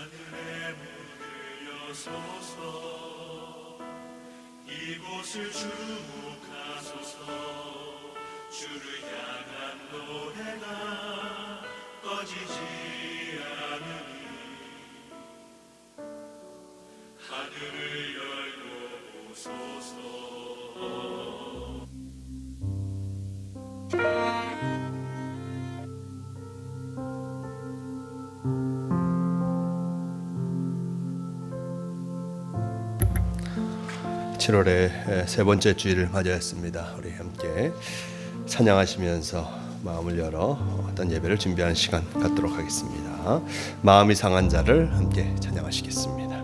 하늘의 문을 여소서 이곳을 주목하소서 주를 향한 노래가 꺼지지 않으니 하늘을 열고 오소서 7월의 세 번째 주일을 맞이했습니다. 우리 함께 찬양하시면서 마음을 열어 어떤 예배를 준비하는 시간 갖도록 하겠습니다. 마음이 상한 자를 함께 찬양하시겠습니다.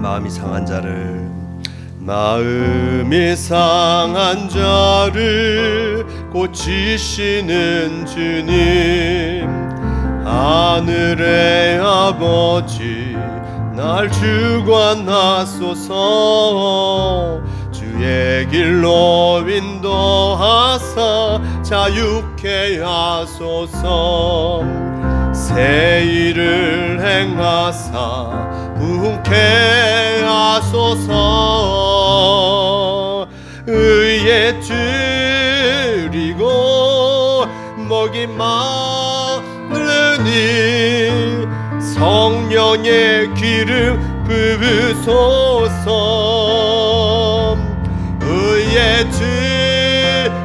마음이 상한 자를 마음이 상한 자를 고치시는 주님 하늘의 아버지 날 주관하소서 주의 길로 인도하사 자유케 하소서 새 일을 행하사 부흥케 하소서 의에 드리고 먹이 마르니 성령의 기름 부으소서 의에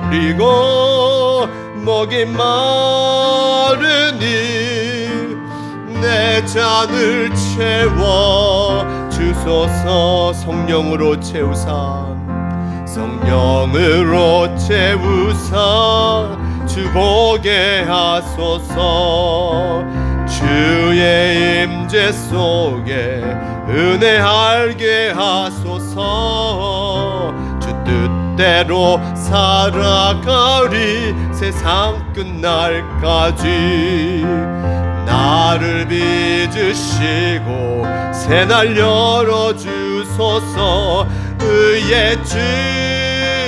드리고 먹이 마르니 내 잔을 채워 주소서 성령으로 채우사 성령으로 채우사 주보게 하소서 주의 임재 속에 은혜 알게 하소서 주 뜻대로 살아가리 세상 끝날까지 나를 빚으시고 새날 열어주소서 의에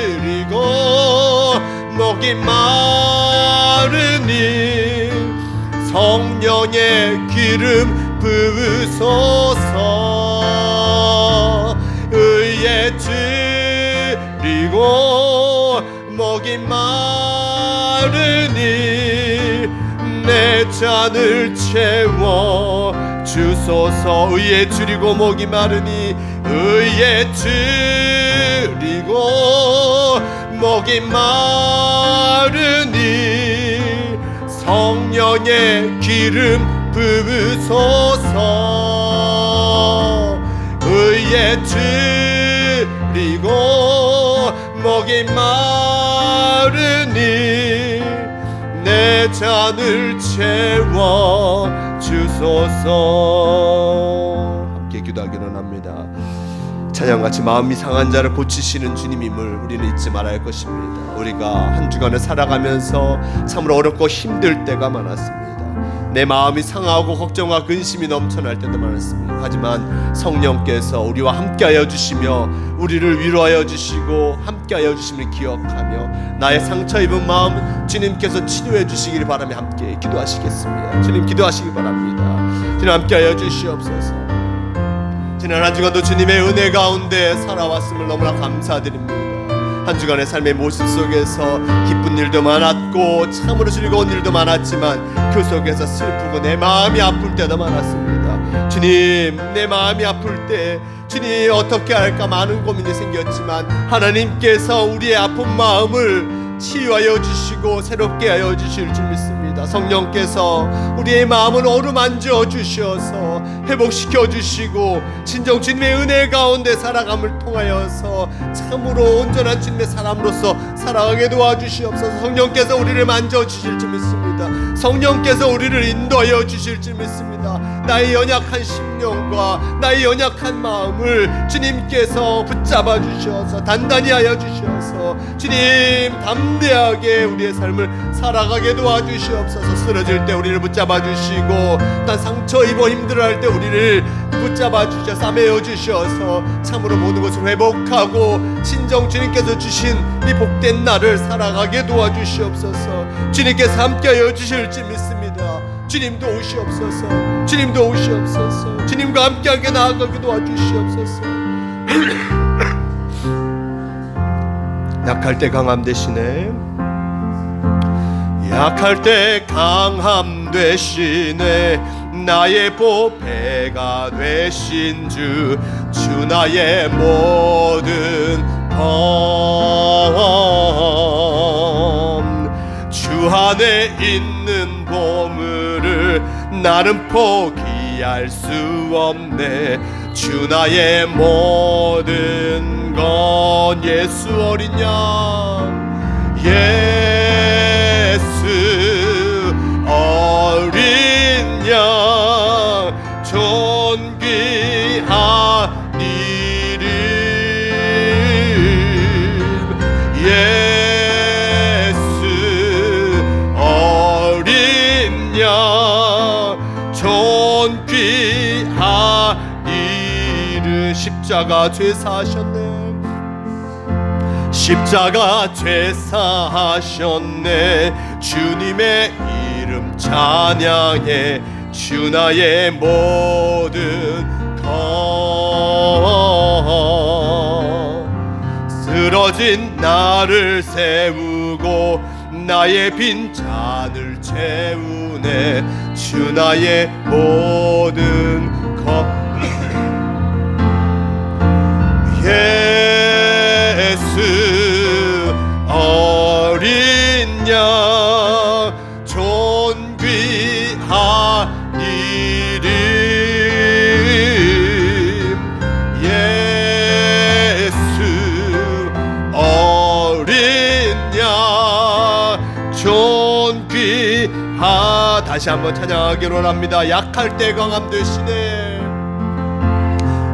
드리고 목이 마르니 성령의 기름 부으소서 의에 드리고 목이 마르니 내 잔을 채워 주소서 의에 드리고 목이 마르니 의에 드리고 목이 마르니 성령의 기름 부으소서 의에 드리고 목이 마르니 내 잔을 채워 주소서. 함께 기도하기는 합니다. 찬양같이 마음이 상한 자를 고치시는 주님임을 우리는 잊지 말아야 할 것입니다. 우리가 한 주간을 살아가면서 참으로 어렵고 힘들 때가 많았습니다. 내 마음이 상하고 걱정과 근심이 넘쳐날 때도 많았습니다. 하지만 성령께서 우리와 함께하여 주시며 우리를 위로하여 주시고 함께하여 주심을 기억하며 나의 상처 입은 마음 주님께서 치료해 주시기를 바라며 함께 기도하시겠습니다. 주님 기도하시기 바랍니다. 주님 함께하여 주시옵소서. 지난 한 주간도 주님의 은혜 가운데 살아왔음을 너무나 감사드립니다. 한 주간의 삶의 모습 속에서 기쁜 일도 많았고 참으로 즐거운 일도 많았지만 그 속에서 슬프고 내 마음이 아플 때도 많았습니다. 주님 내 마음이 아플 때 주님 어떻게 할까 많은 고민이 생겼지만 하나님께서 우리의 아픈 마음을 치유하여 주시고 새롭게 하여 주실 줄 믿습니다. 성령께서 우리의 마음을 어루만져 주셔서 회복시켜 주시고 진정 주님의 은혜 가운데 살아감을 통하여서 참으로 온전한 주님의 사람으로서 살아가게 도와주시옵소서. 성령께서 우리를 만져주실 줄 믿습니다. 성령께서 우리를 인도하여 주실 줄 믿습니다. 나의 연약한 심령과 나의 연약한 마음을 주님께서 붙잡아 주셔서 단단히 하여 주셔서 주님 담대하게 우리의 삶을 살아가게 도와주시옵소서. 주시옵소서. 쓰러질 때 우리를 붙잡아 주시고 단 상처 입어 힘들어할 때 우리를 붙잡아 주셔 싸매어 주셔서 참으로 모든 것을 회복하고 친정 주님께서 주신 이 복된 날을 살아가게 도와주시옵소서. 주님께서 함께하여 주실지 믿습니다. 주님도 오시옵소서. 주님도 오시옵소서. 주님과 함께하게 나아가게 도와주시옵소서. 약할 때 강함 대신에 약할 때 강함 대신에 나의 보배가 되신 주 나의 모든 검 주 안에 있는 보물을 나는 포기할 수 없네. 주 나의 모든 건 예수 어린 양 예수 어린 양 존귀한 이름 예수 어린 양 존귀한 이름 십자가 죄 사하셨네. 십자가 죄 사하셨네. 주님의 이름 찬양해. 주 나의 모든 것 쓰러진 나를 세우고 나의 빈 잔을 채우네. 주 나의 모든 것 예수 어린 양 존귀한 이름 예수 어린 양 존귀한 다시 한번 찬양하기로 합니다. 약할 때 강함 되시네.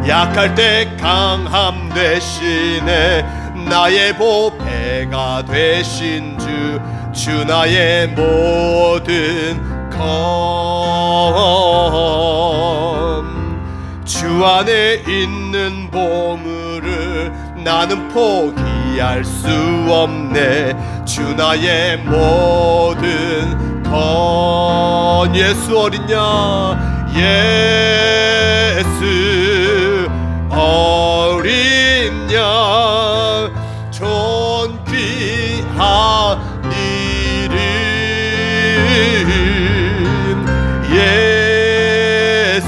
약할 때 강함 되시네. 나의 보배가 되신 주 나의 모든 검 주 안에 있는 보물을 나는 포기할 수 없네. 주 나의 모든 건 예수 어린 양 예수 어린 양 존귀한 이름 예수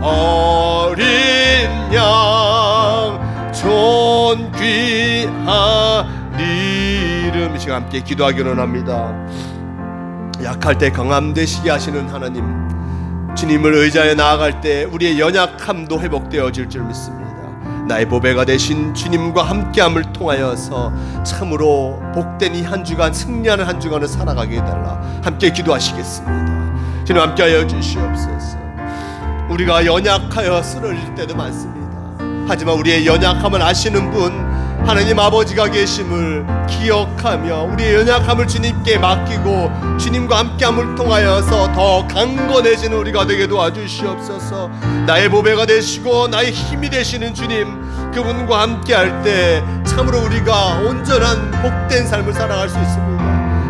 어린 양 존귀한 이름. 이 시간 함께 기도하기로 합니다. 약할 때 강함 되시게 하시는 하나님, 주님을 의지하여 나아갈 때 우리의 연약함도 회복되어질 줄 믿습니다. 나의 보배가 되신 주님과 함께함을 통하여서 참으로 복된 이 한 주간 승리하는 한 주간을 살아가게 해달라. 함께 기도하시겠습니다. 주님 함께하여 주시옵소서. 우리가 연약하여 쓰러질 때도 많습니다. 하지만 우리의 연약함을 아시는 분 하나님 아버지가 계심을 기억하며 우리의 연약함을 주님께 맡기고 주님과 함께함을 통하여서 더 강건해지는 우리가 되게 도와주시옵소서. 나의 보배가 되시고 나의 힘이 되시는 주님, 그분과 함께할 때 참으로 우리가 온전한 복된 삶을 살아갈 수 있습니다.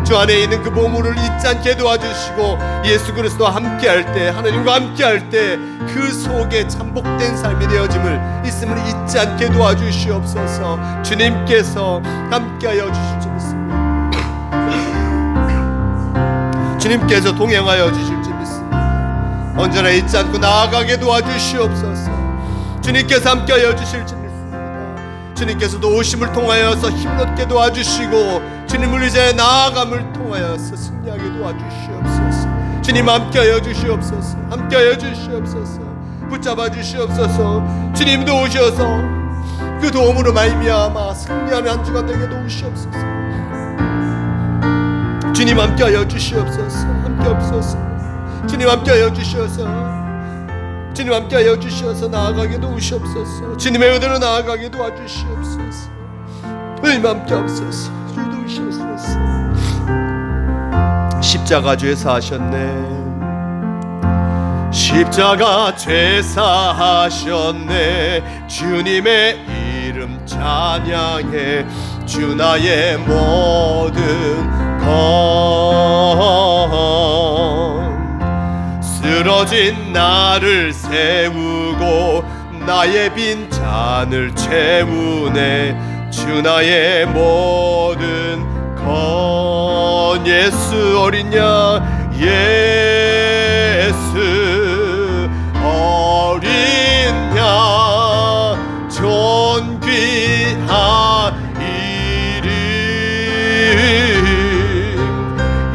주 안에 있는 그 보물을 잊지 않게 도와주시고 예수 그리스도와 함께할 때, 하나님과 함께할 때 그 속에 참 복된 삶이 되어짐을 있음을 잊지 않게 도와주시옵소서. 주님께서 함께하여 주실 줄 믿습니다. 주님께서 동행하여 주실 줄 믿습니다. 언제나 잊지 않고 나아가게 도와주시옵소서. 주님께서 함께하여 주실 줄 믿습니다. 주님께서도 오심을 통하여서 힘없게 도와주시고 주님을 의지하여 나아감을 통하여서 승리하게 도와주시옵소서. 주님 함께하여 주시옵소서. 함께하여 주시옵소서. 붙잡아 주시옵소서. 주님도 오셔서 그 도움으로 말미암아 승리하는 한 주간 되게 도우시옵소서. 주님 함께하여 주시옵소서. 함께옵소서. 주님 함께하여 주시옵소서. 주님 함께하여 주시어서 나아가게 도우시옵소서. 주님의 의대로 나아가게 도와주시옵소서. 주님 함께 없소서. 주도우시옵소서. 십자가 죄사하셨네. 십자가 죄사하셨네. 주님의 이름 찬양해. 주 나의 모든 것. 쓰러진 나를 세우고 나의 빈 잔을 채우네. 주 나의 모든 것. 예수 어린 양 예수 어린 양 존귀한 이름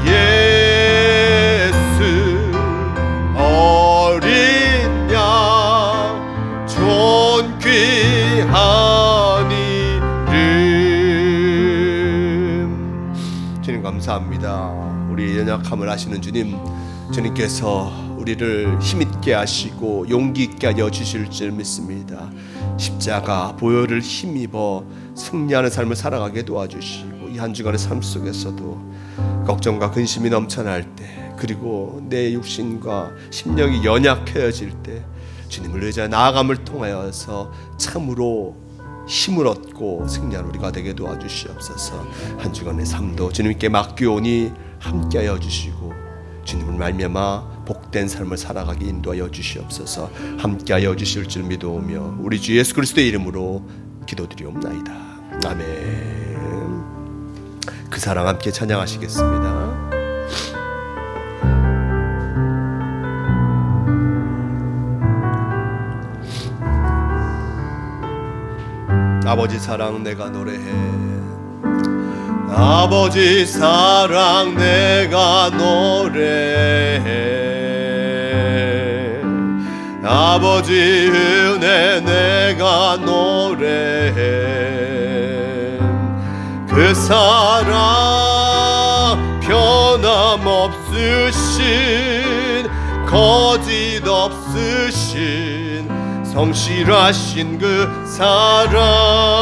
예수 어린 양 존귀한 이름. 주님 감사합니다. 우리 연약함을 아시는 주님, 주님께서 우리를 힘있게 하시고 용기 있게 하여 주실 줄 믿습니다. 십자가 보혈을 힘입어 승리하는 삶을 살아가게 도와주시고, 이 한 주간의 삶 속에서도 걱정과 근심이 넘쳐날 때, 그리고 내 육신과 심령이 연약해질 때 주님을 의지하여 나아감을 통하여서 참으로 힘을 얻고 승리하는 우리가 되게 도와주시옵소서. 한 주간의 삶도 주님께 맡기오니 함께하여 주시고 주님을 말미암아 복된 삶을 살아가게 인도하여 주시옵소서. 함께하여 주실 줄 믿어오며 우리 주 예수 그리스도의 이름으로 기도드리옵나이다. 아멘. 그 사랑 함께 찬양하시겠습니다. 아버지 사랑 내가 노래해. 아버지 사랑 내가 노래해. 아버지 은혜 내가 노래해. 그 사랑 변함없으신 거짓 없으신 성실하신 그 사랑.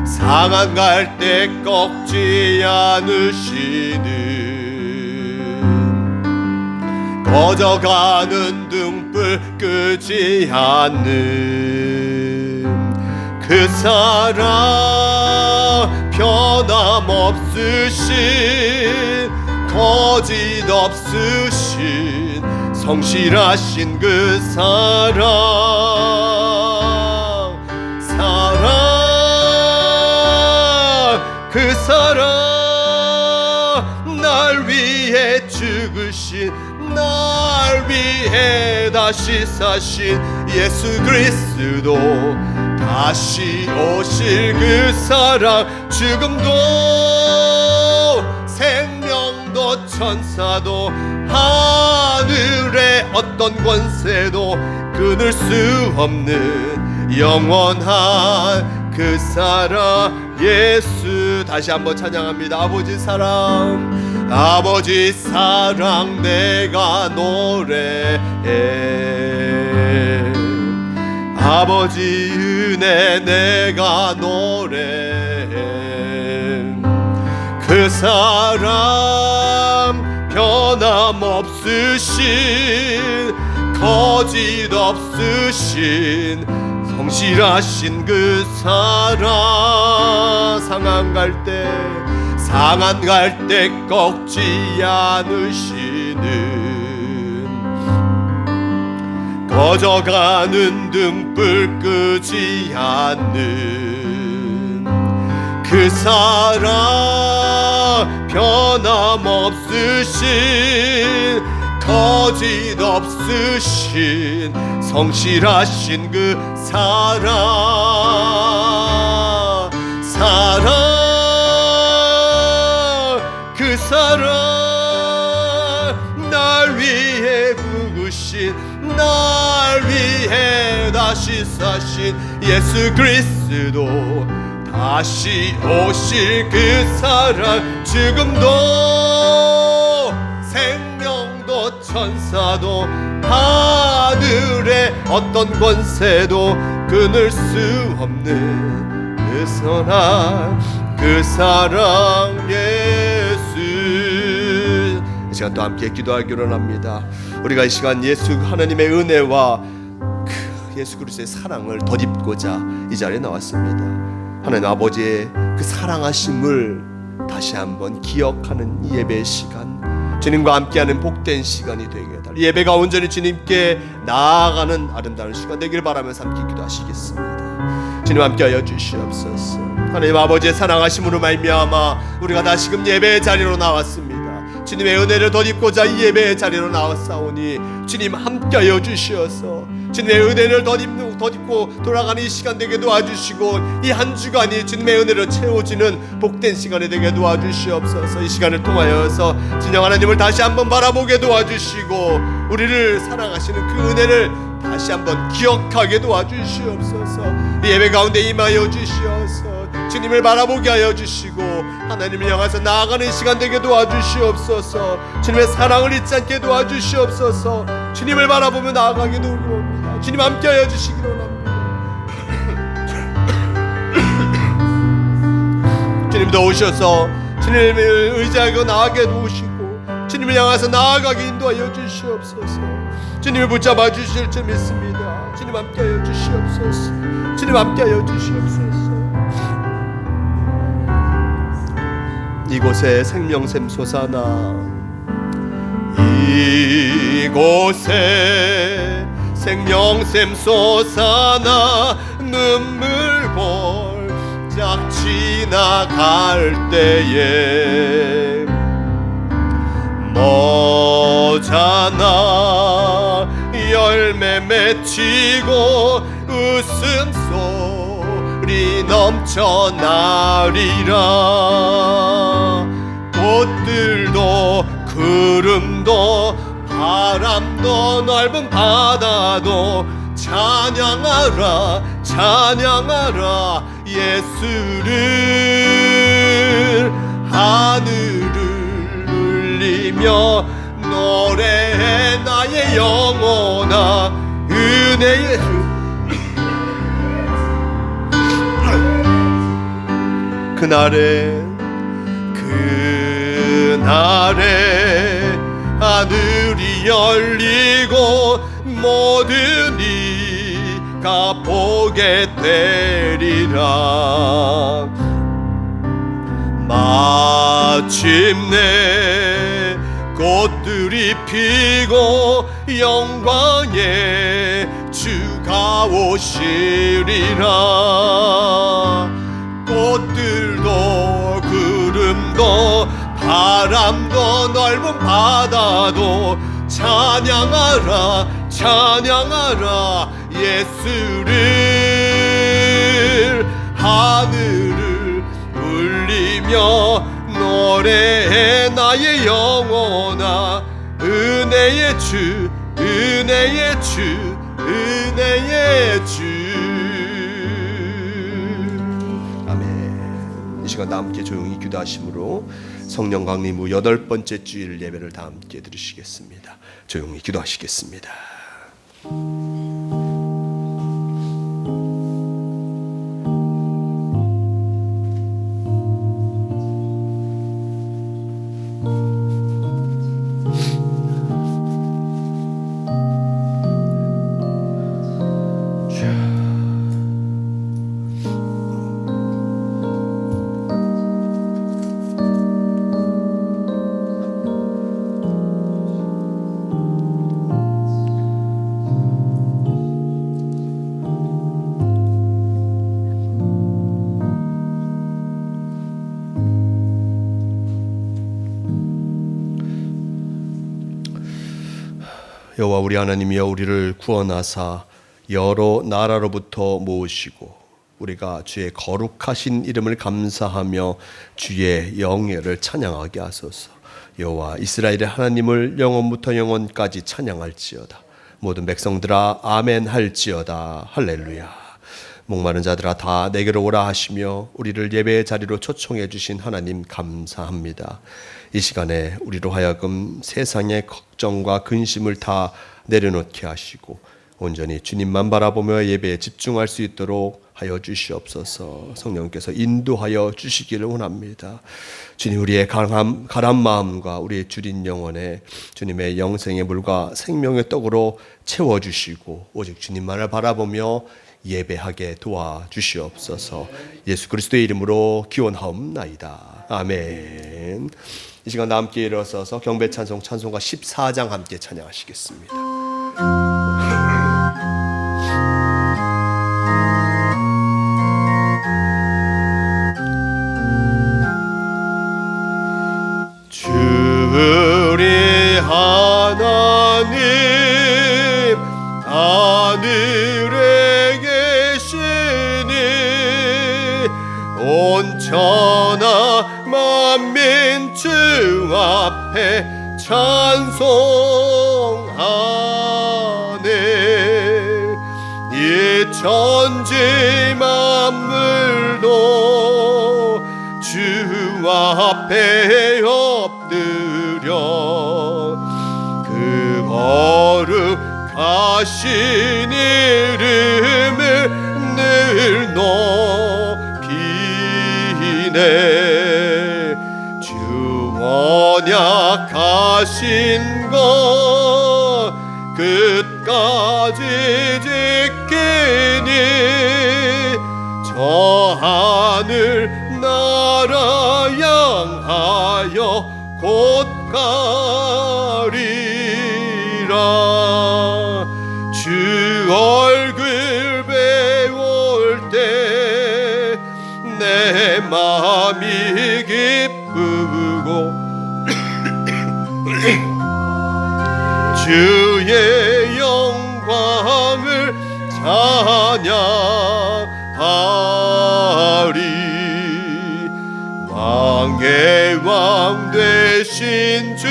상한 갈 때 꺾지 않으시는 꺼져가는 등불 끄지 않는 그 사랑. 변함없으신 거짓 없으신 성실하신 그 사랑. 그 사랑 날 위해 죽으신, 날 위해 다시 사신 예수 그리스도. 다시 오실 그 사랑. 죽음도 생명도 천사도 하늘의 어떤 권세도 끊을 수 없는 영원한 그 사랑 예수. 다시 한번 찬양합니다. 아버지 사랑, 아버지 사랑 내가 노래해. 아버지 은혜 내가 노래해. 그 사랑 변함없으신 거짓 없으신 성실하신 그 사랑. 상한 갈 때 꺾지 않으시는 꺼져가는 등불 끄지 않는 그 사랑. 변함없으신 거짓 없으신 성실하신 그 사랑. 그 사랑 날 위해 죽으신, 날 위해 다시 사신 예수 그리스도. 다시 오실 그 사랑. 죽음도 생명도 천사도 하늘의 어떤 권세도 끊을 수 없는 그 선한 그 사랑 예수. 이 시간 또 함께 기도하기로 합니다. 우리가 이 시간 예수 하나님의 은혜와 그 예수 그리스도의 사랑을 덧입고자 이 자리에 나왔습니다. 하나님 아버지의 그 사랑하심을 다시 한번 기억하는 이 예배의 시간, 주님과 함께하는 복된 시간이 되게 해달라. 예배가 온전히 주님께 나아가는 아름다운 시간 되길 바라면서 함께 기도하시겠습니다. 주님 함께하여 주시옵소서. 하나님 아버지의 사랑하심으로 말미암아 우리가 다시금 예배의 자리로 나왔습니다. 주님의 은혜를 덧입고자 이 예배의 자리로 나왔사오니 주님 함께하여 주시어서 주님의 은혜를 덧입고 돌아가는 이 시간 되게 도와주시고 이 한 주간이 주님의 은혜를 채워지는 복된 시간이 되게 도와주시옵소서. 이 시간을 통하여서 진정 하나님을 다시 한번 바라보게 도와주시고 우리를 사랑하시는 그 은혜를 다시 한번 기억하게 도와주시옵소서. 이 예배 가운데 임하여 주시어서 주님을 바라보게 하여 주시고 하나님을 향해서 나아가는 시간 되게 도와주시옵소서. 주님의 사랑을 잊지 않게 도와주시옵소서. 주님을 바라보며 나아가게 도와옵니다. 주님 함께 하여 주시기로 합니다. 주님도 오셔서 주님을 의지하고 나아가게 도우시고 주님을 향해서 나아가게 인도하여 주시옵소서. 주님을 붙잡아 주실 줄 믿습니다. 주님 함께 하여 주시옵소서. 주님 함께 하여 주시옵소서. 이곳에 생명샘 솟아나 이곳에 생명샘 솟아나 눈물 볼짝 지나갈 때에 모자나 열매 맺히고 웃음소리 넘쳐나리라. 꽃들도 구름도 바람도 넓은 바다도 찬양하라 찬양하라 예수를. 하늘을 울리며 노래해 나의 영혼아 은혜의 그날에 하늘이 열리고 모든 이가 보게 되리라. 마침내 꽃들이 피고 영광의 주가 오시리라. 꽃들도 구름도 바람도 넓은 바다도 찬양하라 찬양하라 예수를. 하늘을 울리며 노래해 나의 영혼아 은혜의 주 은혜의 주 은혜의 주. 아멘. 이 시간 다 함께 조용히 기도하심으로 성령 강림 후 8번째 주일 예배를 다 함께 드리시겠습니다. 조용히 기도하시겠습니다. 여호와 우리 하나님이여 우리를 구원하사 여러 나라로부터 모으시고 우리가 주의 거룩하신 이름을 감사하며 주의 영예를 찬양하게 하소서. 여호와 이스라엘의 하나님을 영원부터 영원까지 찬양할지어다. 모든 백성들아 아멘 할지어다. 할렐루야. 목마른 자들아 다 내게로 오라 하시며 우리를 예배의 자리로 초청해 주신 하나님 감사합니다. 이 시간에 우리로 하여금 세상의 걱정과 근심을 다 내려놓게 하시고 온전히 주님만 바라보며 예배에 집중할 수 있도록 하여 주시옵소서. 성령께서 인도하여 주시기를 원합니다. 주님, 우리의 가란 마음과 우리의 주린 영혼에 주님의 영생의 물과 생명의 떡으로 채워주시고 오직 주님만을 바라보며 예배하게 도와주시옵소서. 예수 그리스도의 이름으로 기원하옵나이다. 아멘. 이 시간 다 함께 일어서서 경배 찬송가 14장 함께 찬양하시겠습니다. 우리 하나님 하늘에 계시니 온 천하 만민 주 앞에 찬송하네. 이 천지 만물도 주 앞에 엎드려 그 거룩하신 이름을 늘 높이네. 주 언약하신 것 끝까지 지키니 저 하늘 나라 향하여 곧 가리라. 주 얼굴 배울 때 내 마음이 기쁘고 주의 영광을 찬양하리. 왕의 왕 되신 주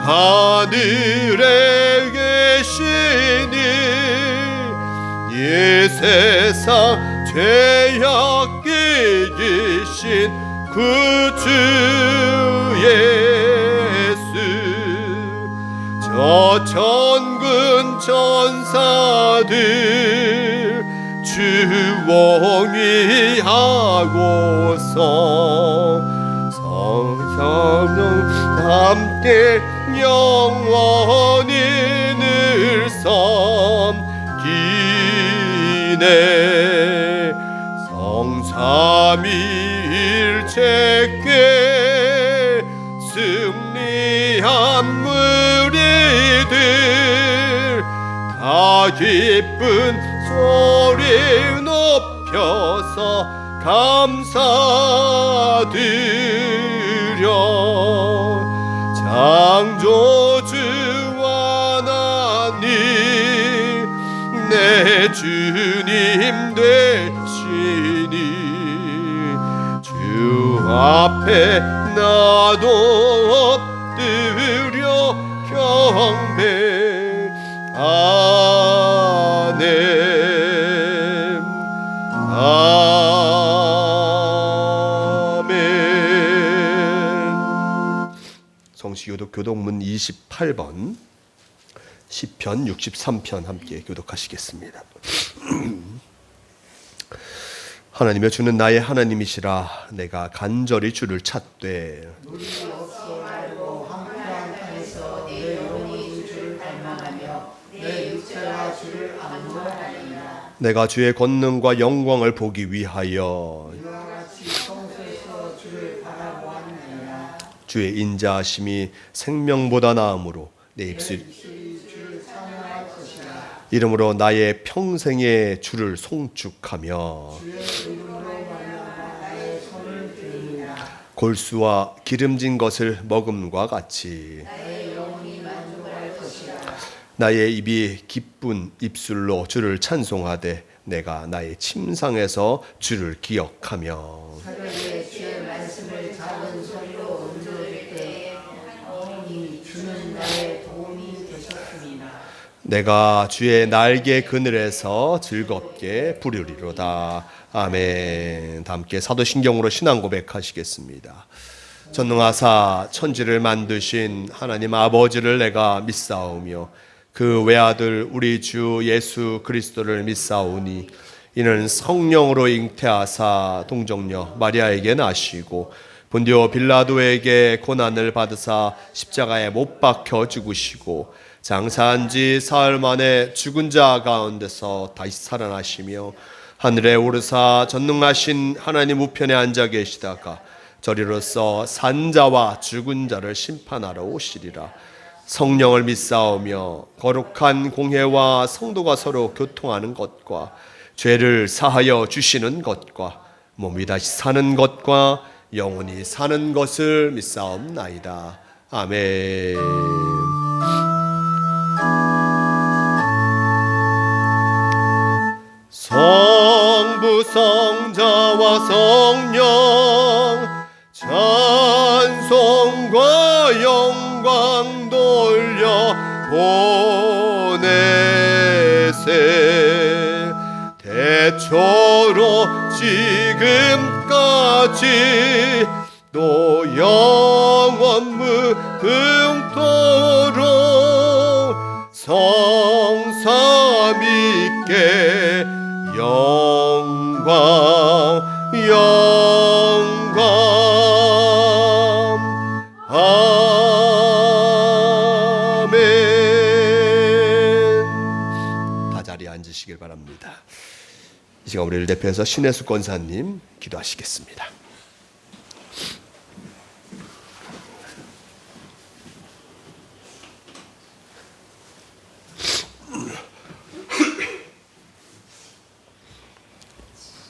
하늘에 계시니 이 세상 죄악 이기신 구주 예수. 저 천군 천사들 주옹이 하고서 성삼정 함께 영원히 늘 섬기네. 성삼위일체께 승리한 무리들 다 기쁜 소리 높여서 감사드려. 창조주 하나님 내 주님 되시니 주 앞에 나도 엎드려 경배하네. 아멘. 성시교독 교독문 28번 시편 63편 함께 교독하시겠습니다. 하나님의 주는 나의 하나님이시라. 내가 간절히 주를 찾되 내가 주의 권능과 영광을 보기 위하여 주의 인자하심이 생명보다 나음으로 내 입술이 이름으로 나의 평생의 주를 송축하며 골수와 기름진 것을 먹음과 같이 나의 입이 기쁜 입술로 주를 찬송하되 내가 나의 침상에서 주를 기억하며 주의 말씀을 작은 소리로 음조릴 때 주는 나의 도움이 되셨습니다. 내가 주의 날개 그늘에서 즐겁게 부르리로다. 아멘. 다 함께 사도신경으로 신앙 고백하시겠습니다. 전능하사 천지를 만드신 하나님 아버지를 내가 믿사오며 그 외아들 우리 주 예수 그리스도를 믿사오니 이는 성령으로 잉태하사 동정녀 마리아에게 나시고 본디오 빌라도에게 고난을 받으사 십자가에 못 박혀 죽으시고 장사한 지 사흘 만에 죽은 자 가운데서 다시 살아나시며 하늘에 오르사 전능하신 하나님 우편에 앉아 계시다가 저리로서 산자와 죽은 자를 심판하러 오시리라. 성령을 믿사오며 거룩한 공회와 성도가 서로 교통하는 것과 죄를 사하여 주시는 것과 몸이 다시 사는 것과 영원히 사는 것을 믿사옵나이다. 아멘. 성부 성자와 성령 찬송과 영광 돌려 보내세. 대초로 지금까지 또 영원 무궁토록 성삼위께 영광 아멘. 다 자리에 앉으시길 바랍니다. 이 시간 우리를 대표해서 신혜숙 권사님 기도하시겠습니다.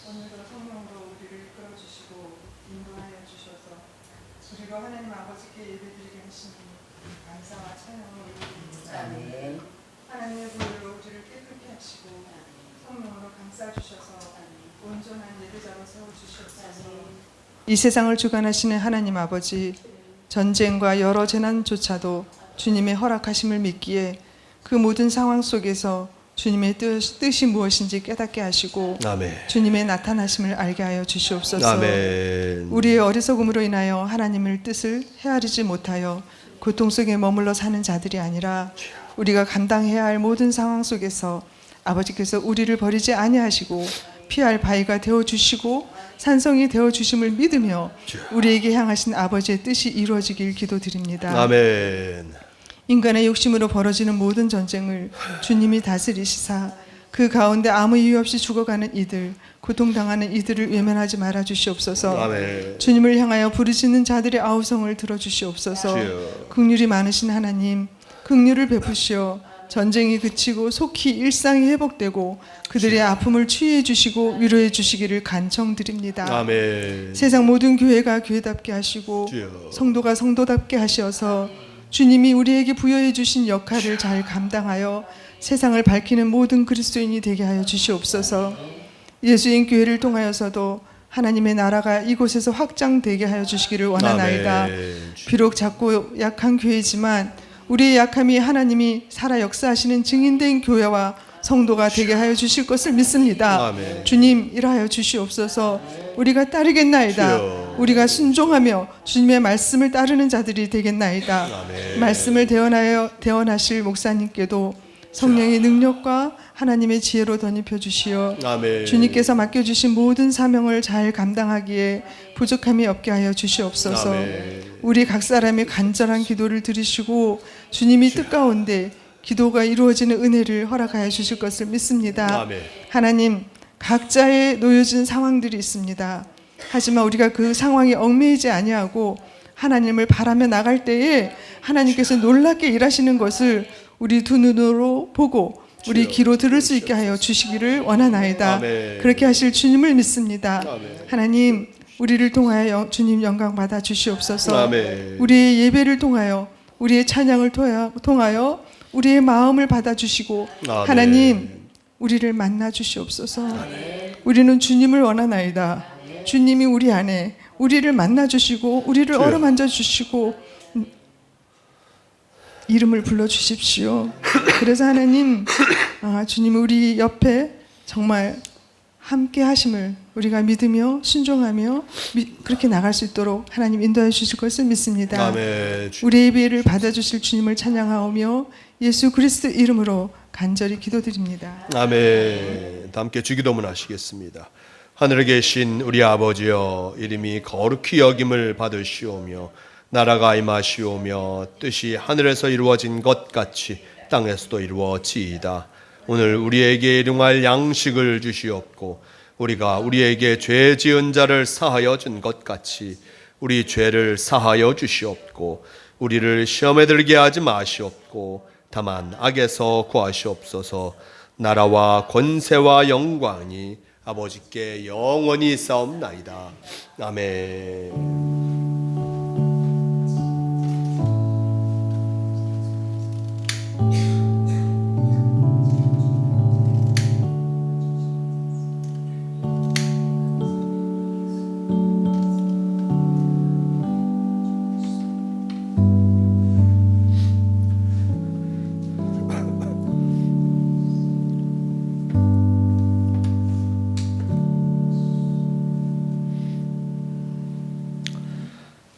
오늘도 성령으로 우리를 이끌어주시고 인도하여 주셔서 우리가 하나님 아버지께 예배드리게 하신 감사와 찬양을 올려드립니다. 아멘. 하나님의 불로 우리를 깨끗게 하시고 성령으로 감싸주셔서 온전한 예배자로 세워주시옵소서. 이 세상을 주관하시는 하나님 아버지, 전쟁과 여러 재난조차도 주님의 허락하심을 믿기에 그 모든 상황 속에서 주님의 뜻이 무엇인지 깨닫게 하시고 아멘. 주님의 나타나심을 알게 하여 주시옵소서. 아멘. 우리의 어리석음으로 인하여 하나님의 뜻을 헤아리지 못하여 고통 속에 머물러 사는 자들이 아니라 우리가 감당해야 할 모든 상황 속에서 아버지께서 우리를 버리지 아니하시고 피할 바위가 되어주시고 산성이 되어주심을 믿으며 우리에게 향하신 아버지의 뜻이 이루어지길 기도드립니다. 아멘. 인간의 욕심으로 벌어지는 모든 전쟁을 주님이 다스리시사 그 가운데 아무 이유 없이 죽어가는 이들, 고통당하는 이들을 외면하지 말아 주시옵소서. 아멘. 주님을 향하여 부르짖는 자들의 아우성을 들어주시옵소서. 주여. 긍휼이 많으신 하나님, 긍휼을 베푸시어 전쟁이 그치고 속히 일상이 회복되고 그들의 아픔을 치유해 주시고 위로해 주시기를 간청드립니다. 아멘. 세상 모든 교회가 교회답게 하시고 주여. 성도가 성도답게 하셔서 주님이 우리에게 부여해 주신 역할을 잘 감당하여 세상을 밝히는 모든 그리스도인이 되게 하여 주시옵소서. 예수인 교회를 통하여서도 하나님의 나라가 이곳에서 확장되게 하여 주시기를 원하나이다. 아멘. 비록 작고 약한 교회지만 우리의 약함이 하나님이 살아 역사하시는 증인된 교회와 성도가 되게 하여 주실 것을 믿습니다. 아멘. 주님 일하여 주시옵소서. 우리가 따르겠나이다. 주여. 우리가 순종하며 주님의 말씀을 따르는 자들이 되겠나이다. 아멘. 말씀을 대언하실 목사님께도 성령의 능력과 하나님의 지혜로 덧입혀 주시어 아멘. 주님께서 맡겨주신 모든 사명을 잘 감당하기에 부족함이 없게 하여 주시옵소서. 아멘. 우리 각 사람의 간절한 기도를 들으시고 주님이 뜻가운데 기도가 이루어지는 은혜를 허락하여 주실 것을 믿습니다. 아멘. 하나님, 각자의 놓여진 상황들이 있습니다. 하지만 우리가 그 상황에 얽매이지 아니하고 하나님을 바라며 나갈 때에 하나님께서 놀랍게 일하시는 것을 우리 두 눈으로 보고 우리 귀로 들을 수 있게 하여 주시기를 원하나이다. 아멘. 그렇게 하실 주님을 믿습니다. 아멘. 하나님, 우리를 통하여 주님 영광 받아 주시옵소서. 아멘. 우리의 예배를 통하여 우리의 찬양을 통하여 우리의 마음을 받아 주시고 아멘. 하나님, 우리를 만나 주시옵소서. 우리는 주님을 원하나이다. 주님이 우리 안에 우리를 만나 주시고 우리를 주여. 어루만져 주시고 이름을 불러 주십시오. 그래서 하나님, 주님 우리 옆에 정말 함께 하심을 우리가 믿으며 순종하며 그렇게 나갈 수 있도록 하나님 인도해 주실 것을 믿습니다. 아멘. 우리의 예배를 받아주실 주님을 찬양하오며 예수 그리스도 이름으로 간절히 기도드립니다. 아멘. 다 함께 주기도문 하시겠습니다. 하늘에 계신 우리 아버지여, 이름이 거룩히 여김을 받으시오며 나라가 임하시오며 뜻이 하늘에서 이루어진 것 같이 땅에서도 이루어지이다. 오늘 우리에게 일용할 양식을 주시옵고 우리가 우리에게 죄 지은 자를 사하여 준 것 같이 우리 죄를 사하여 주시옵고 우리를 시험에 들게 하지 마시옵고 다만 악에서 구하시옵소서. 나라와 권세와 영광이 아버지께 영원히 있사옵나이다. 아멘.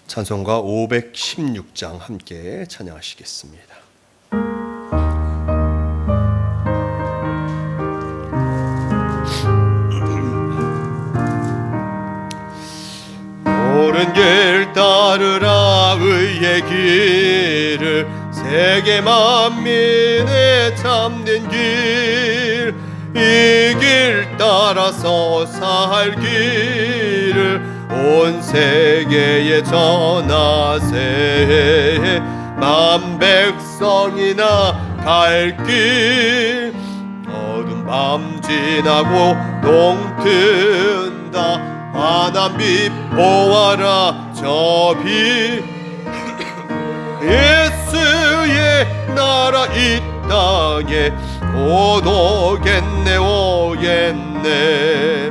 찬송가 516장 함께 찬양하시겠습니다. 옳은 길 따르라 의의 길을 세계 만민의 참된 길 이 길 따라서 살 길을 온 세계에 전하세 만 백성이나 갈 길 어두운 밤 지나고 농 튼다 환한 빛 보아라 저 빛 예수의 나라 이 땅에 곧 오겠네 오겠네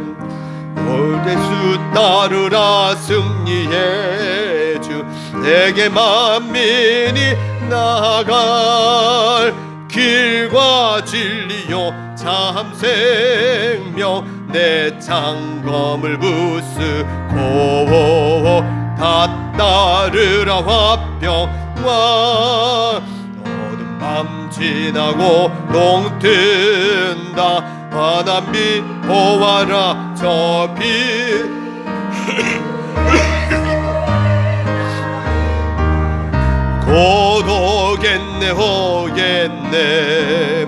예수 따르라 승리의 주 세계 만민이 나아갈 길과 진리요 참 생명 내 창검을 부수고 다 따르라 화평왕 어두운 밤 지나고 농 튼다 환한 빛 보아라 저 빛 곧 오겠네 오겠네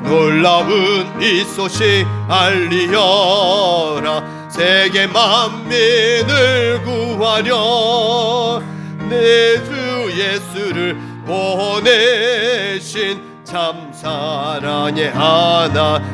놀라운 이 소식 알리어라 세계 만민을 구하려 내 주 예수를 보내신 참 사랑의 하나님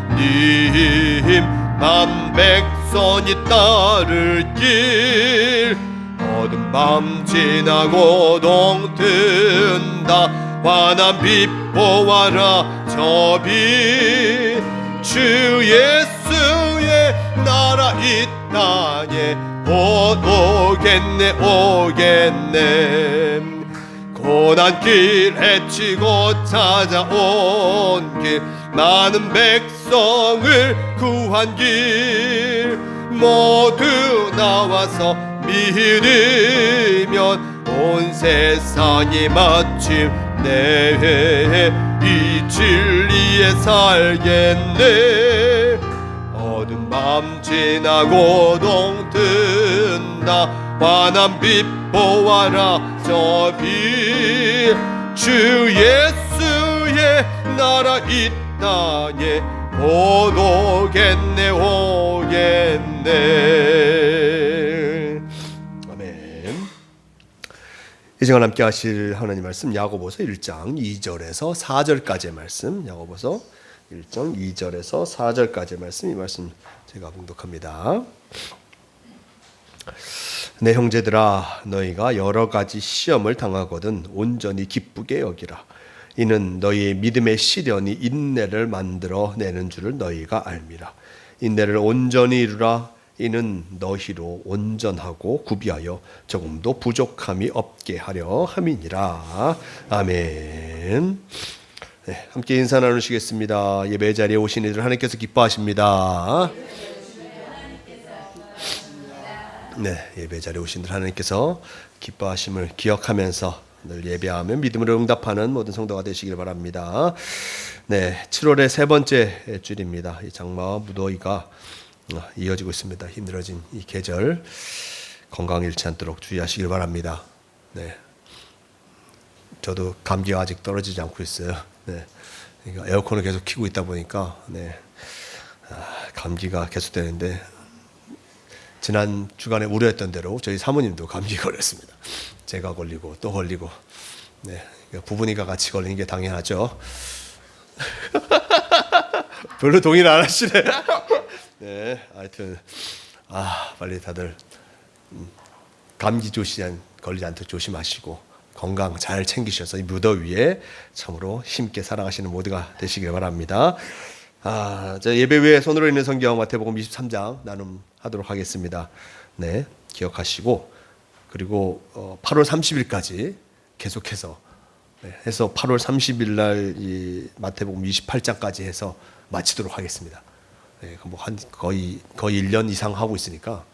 만 백성이 따를 길 어두운 밤 지나고 농 튼다 환한 빛 보아라 저 빛 주 예수의 나라 이 땅에 곧 오겠네 오겠네 고난 길 헤치고 찾아온 길 많은 백성을 구한 길 모두 나와서 믿으면 온 세상이 마침내 이 진리에 살겠네 어두운 밤 지나고 농 튼다 환한 빛 보아라 저 빛 주 예수의 나라 이 땅에 곧 오겠네 오겠네. 아멘. 이 시간 함께 하실 하나님 말씀 야고보서 1장 2절에서 4절까지의 말씀 야고보서 1장 2절에서 4절까지의 말씀 이 말씀 제가 봉독합니다. 내 형제들아 너희가 여러 가지 시험을 당하거든 온전히 기쁘게 여기라. 이는 너희의 믿음의 시련이 인내를 만들어 내는 줄을 너희가 알미라. 인내를 온전히 이루라. 이는 너희로 온전하고 구비하여 조금도 부족함이 없게 하려 함이니라. 아멘. 네, 함께 인사 나누시겠습니다. 예배 자리에 오신 이들 하나님께서 기뻐하십니다. 네, 예배 자리에 오신 이들 하나님께서 기뻐하심을 기억하면서 늘 예배하며 믿음으로 응답하는 모든 성도가 되시길 바랍니다. 네, 7월의 세 번째 주일입니다. 이 장마와 무더위가 이어지고 있습니다. 힘들어진 이 계절 건강 잃지 않도록 주의하시길 바랍니다. 네, 저도 감기가 아직 떨어지지 않고 있어요. 네, 그러니까 에어컨을 계속 켜고 있다 보니까 감기가 계속되는데 지난 주간에 우려했던 대로 저희 사모님도 감기 걸렸습니다. 제가 걸리고 또 걸리고, 네, 그러니까 부부니까 같이 걸리는 게 당연하죠. 별로 동의를 안 하시네. 네, 하여튼 빨리 다들 감기 걸리지 않도록 조심하시고 건강 잘 챙기셔서 이 무더위에 참으로 힘있게 살아가시는 모두가 되시길 바랍니다. 예배 외에 손으로 읽는 성경 마태복음 23장 나눔하도록 하겠습니다. 네, 기억하시고 그리고 8월 30일까지 계속해서 해서 8월 30일 날 이 마태복음 28장까지 해서 마치도록 하겠습니다. 네, 뭐 한 거의 1년 이상 하고 있으니까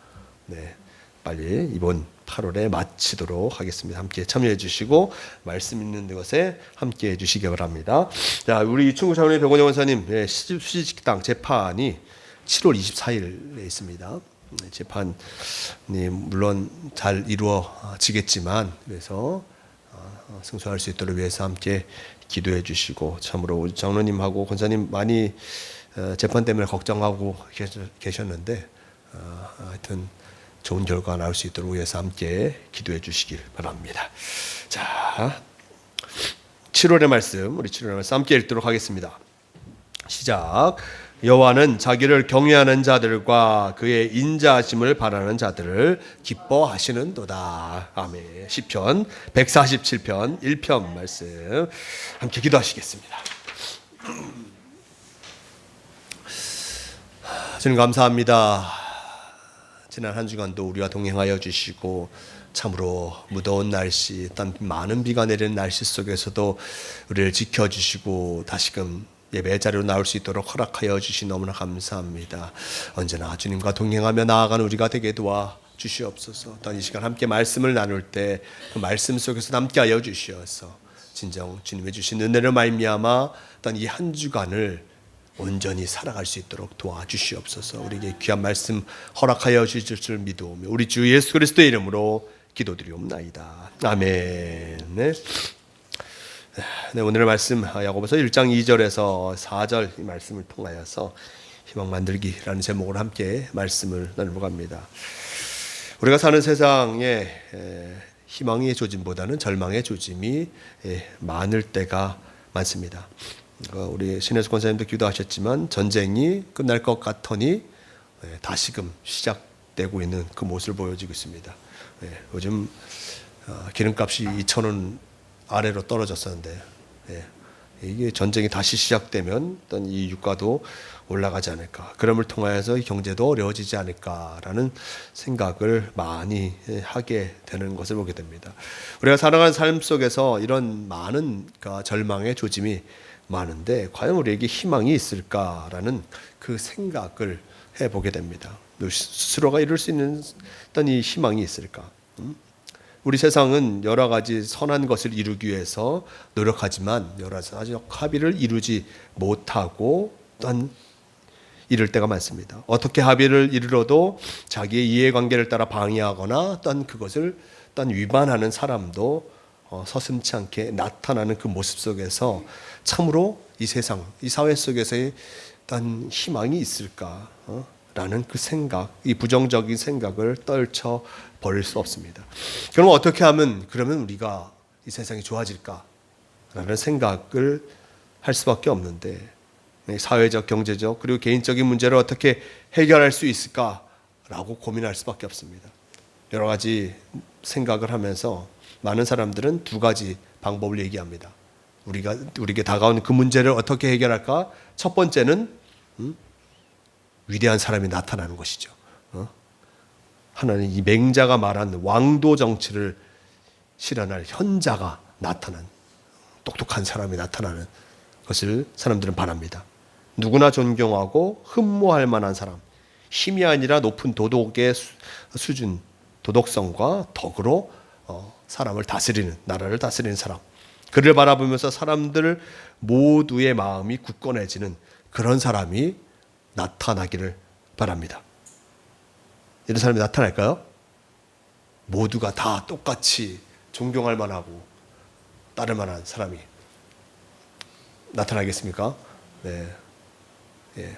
네, 빨리 이번 8월에 마치도록 하겠습니다. 함께 참여해 주시고 말씀 있는 것에 함께 해 주시기 바랍니다. 자, 우리 충구 장로님 백원영 원사님 수지식당 재판이 7월 24일에 있습니다. 재판이 물론 잘 이루어지겠지만 그래서 승소할 수 있도록 위해서 함께 기도해 주시고 참으로 우리 장로님하고 권사님 많이 재판 때문에 걱정하고 계셨는데 하여튼 좋은 결과 나올 수 있도록 위해서 함께 기도해 주시길 바랍니다. 자, 7월의 말씀, 우리 7월의 말씀 함께 읽도록 하겠습니다. 시작. 여호와는 자기를 경외하는 자들과 그의 인자하심을 바라는 자들을 기뻐하시는도다. 아멘. 시편 147편 1편 말씀 함께 기도하시겠습니다. 주님 감사합니다. 지난 한 주간도 우리와 동행하여 주시고 참으로 무더운 날씨, 또 많은 비가 내리는 날씨 속에서도 우리를 지켜주시고 다시금 예배 자리로 나올 수 있도록 허락하여 주시 너무나 감사합니다. 언제나 주님과 동행하며 나아가는 우리가 되게 도와 주시옵소서. 또 이 시간 함께 말씀을 나눌 때 그 말씀 속에서 함께하여 주시어서 진정 주님의 주신 은혜로 말미암아 또 이 한 주간을 온전히 살아갈 수 있도록 도와주시옵소서. 우리에게 귀한 말씀 허락하여 주실 줄 믿어오며 우리 주 예수 그리스도의 이름으로 기도드리옵나이다. 아멘. 네, 오늘의 말씀 야고보서 1장 2절에서 4절 이 말씀을 통하여서 희망 만들기라는 제목으로 함께 말씀을 나누고 갑니다. 우리가 사는 세상에 희망의 조짐보다는 절망의 조짐이 많을 때가 많습니다. 우리 신혜수 권사님도 기도하셨지만 전쟁이 끝날 것 같으니 다시금 시작되고 있는 그 모습을 보여주고 있습니다. 요즘 기름값이 2,000원 아래로 떨어졌었는데 이게 전쟁이 다시 시작되면 어떤 이 유가도 올라가지 않을까, 그럼을 통하여서 경제도 어려워지지 않을까라는 생각을 많이 하게 되는 것을 보게 됩니다. 우리가 살아가는 삶 속에서 이런 많은 절망의 조짐이 많은데 과연 우리에게 희망이 있을까라는 그 생각을 해보게 됩니다. 스스로가 이룰 수 있는 어떤 이 희망이 있을까? 우리 세상은 여러 가지 선한 것을 이루기 위해서 노력하지만 여러 가지 합의를 이루지 못하고 또한 이룰 때가 많습니다. 어떻게 합의를 이루어도 자기의 이해관계를 따라 방해하거나 또한 그것을 또한 위반하는 사람도 서슴지 않게 나타나는 그 모습 속에서 참으로 이 세상, 이 사회 속에서의 어떤 희망이 있을까? 라는 그 생각, 이 부정적인 생각을 떨쳐 버릴 수 없습니다. 그럼 어떻게 하면 그러면 우리가 이 세상이 좋아질까? 라는 생각을 할 수밖에 없는데 사회적, 경제적 그리고 개인적인 문제를 어떻게 해결할 수 있을까? 라고 고민할 수밖에 없습니다. 여러 가지 생각을 하면서 많은 사람들은 두 가지 방법을 얘기합니다. 우리에게 다가오는 그 문제를 어떻게 해결할까? 첫 번째는 위대한 사람이 나타나는 것이죠. 하나님 이 맹자가 말한 왕도 정치를 실현할 현자가 나타난, 똑똑한 사람이 나타나는 것을 사람들은 바랍니다. 누구나 존경하고 흠모할 만한 사람, 힘이 아니라 높은 도덕의 수준, 도덕성과 덕으로 사람을 다스리는, 나라를 다스리는 사람, 그를 바라보면서 사람들 모두의 마음이 굳건해지는 그런 사람이 나타나기를 바랍니다. 이런 사람이 나타날까요? 모두가 다 똑같이 존경할 만하고 따를 만한 사람이 나타나겠습니까? 네. 예.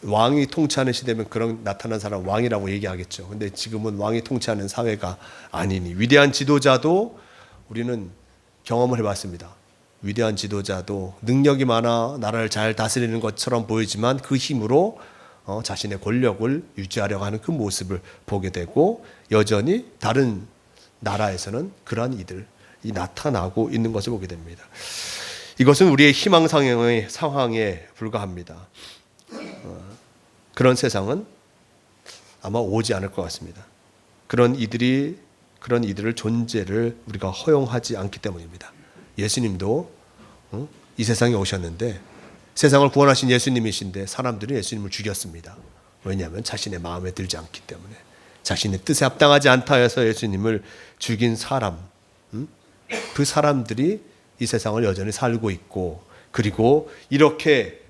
왕이 통치하는 시대면 그런 나타난 사람 왕이라고 얘기하겠죠. 근데 지금은 왕이 통치하는 사회가 아니니 위대한 지도자도 우리는 경험을 해봤습니다. 위대한 지도자도 능력이 많아 나라를 잘 다스리는 것처럼 보이지만 그 힘으로 자신의 권력을 유지하려고 하는 그 모습을 보게 되고 여전히 다른 나라에서는 그러한 이들이 나타나고 있는 것을 보게 됩니다. 이것은 우리의 희망상의 상황에 불과합니다. 그런 세상은 아마 오지 않을 것 같습니다. 그런 이들을 존재를 우리가 허용하지 않기 때문입니다. 예수님도 이 세상에 오셨는데 세상을 구원하신 예수님이신데 사람들이 예수님을 죽였습니다. 왜냐하면 자신의 마음에 들지 않기 때문에, 자신의 뜻에 합당하지 않다 해서 예수님을 죽인 사람, 그 사람들이 이 세상을 여전히 살고 있고, 그리고 이렇게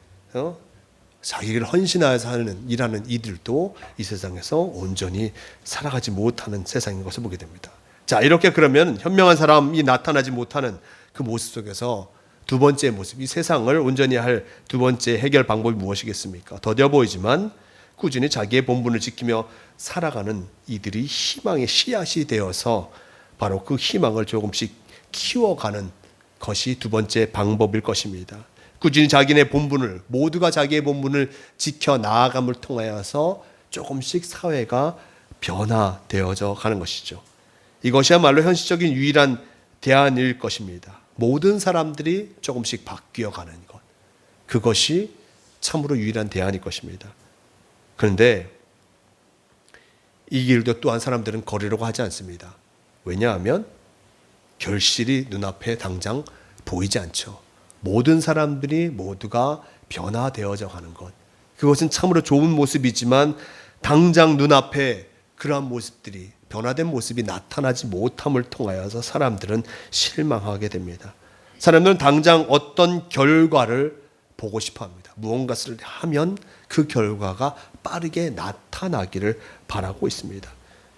자기를 헌신하여서 일하는 이들도 이 세상에서 온전히 살아가지 못하는 세상인 것을 보게 됩니다. 자, 이렇게 그러면 현명한 사람이 나타나지 못하는 그 모습 속에서 두 번째 모습, 이 세상을 온전히 할 두 번째 해결 방법이 무엇이겠습니까? 더뎌 보이지만 꾸준히 자기의 본분을 지키며 살아가는 이들이 희망의 씨앗이 되어서 바로 그 희망을 조금씩 키워가는 것이 두 번째 방법일 것입니다. 꾸준히 자기네 본분을, 모두가 자기의 본분을 지켜 나아감을 통하여서 조금씩 사회가 변화되어져 가는 것이죠. 이것이야말로 현실적인 유일한 대안일 것입니다. 모든 사람들이 조금씩 바뀌어가는 것, 그것이 참으로 유일한 대안일 것입니다. 그런데 이 길도 또한 사람들은 걸으려고 하지 않습니다. 왜냐하면 결실이 눈앞에 당장 보이지 않죠. 모든 사람들이 모두가 변화되어져 가는 것, 그것은 참으로 좋은 모습이지만 당장 눈앞에 그러한 모습들이, 변화된 모습이 나타나지 못함을 통하여서 사람들은 실망하게 됩니다. 사람들은 당장 어떤 결과를 보고 싶어 합니다. 무언가를 하면 그 결과가 빠르게 나타나기를 바라고 있습니다.